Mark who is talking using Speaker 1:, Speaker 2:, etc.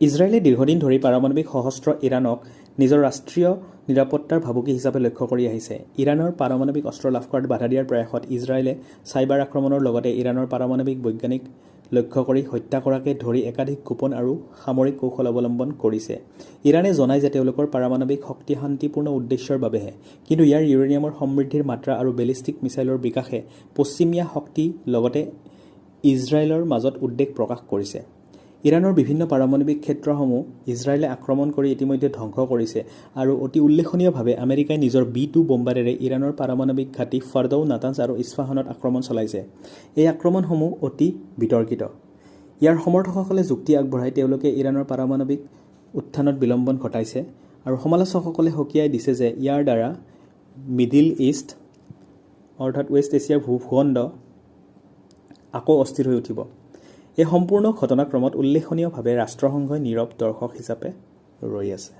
Speaker 1: ইজৰাইলে দীৰ্ঘদিন ধৰি পাৰমাণৱিক সশস্ত্ৰ ইৰাণক নিজৰ ৰাষ্ট্ৰীয় নিৰাপত্তাৰ ভাবুকি হিচাপে লক্ষ্য কৰি আহিছে। ইৰাণৰ পাৰমাণৱিক অস্ত্ৰ লাভ কৰাত বাধা দিয়াৰ প্ৰয়াসত ইজৰাইলে চাইবাৰ আক্ৰমণৰ লগতে ইৰাণৰ পাৰমাণৱিক বৈজ্ঞানিক লক্ষ্য কৰি হত্যা কৰাকে ধৰি একাধিক গোপন আৰু সামৰিক কৌশল অৱলম্বন কৰিছে। ইৰাণে জনায় যে তেওঁলোকৰ পাৰমাণৱিক শক্তি শান্তিপূৰ্ণ উদ্দেশ্যৰ বাবেহে, কিন্তু ইয়াৰ ইউৰেনিয়ামৰ সমৃদ্ধিৰ মাত্ৰা আৰু বেলিষ্টিক মিছাইলৰ বিকাশে পশ্চিমীয়া শক্তি লগতে ইজৰাইলৰ মাজত উদ্বেগ প্ৰকাশ কৰিছে। ইৰাণৰ বিভিন্ন পাৰমাণৱিক ক্ষেত্ৰসমূহ ইজৰাইলে আক্ৰমণ কৰি ইতিমধ্যে ধ্বংস কৰিছে আৰু অতি উল্লেখনীয়ভাৱে আমেৰিকাই নিজৰ B-2 বোমাৰেৰে ইৰাণৰ পাৰমাণৱিক ঘাটি ফৰ্ডৌ, নাতাঞ্জ আৰু ইস্ফাহানত আক্ৰমণ চলাইছে। এই আক্ৰমণসমূহ অতি বিতৰ্কিত। ইয়াৰ সমৰ্থকসকলে যুক্তি আগবঢ়াই তেওঁলোকে ইৰাণৰ পাৰমাণৱিক উত্থানত বিলম্বন ঘটাইছে আৰু সমালোচকসকলে সকীয়াই দিছে যে ইয়াৰ দ্বাৰা মিডিল ইষ্ট অৰ্থাৎ ৱেষ্ট এছিয়াৰ ভূখণ্ড আকৌ অস্থিৰ হৈ উঠিব। এই সম্পূৰ্ণ ঘটনাক্ৰমত উল্লেখনীয়ভাৱে ৰাষ্ট্ৰসংঘই নীৰৱ দৰ্শক হিচাপে ৰৈ আছে।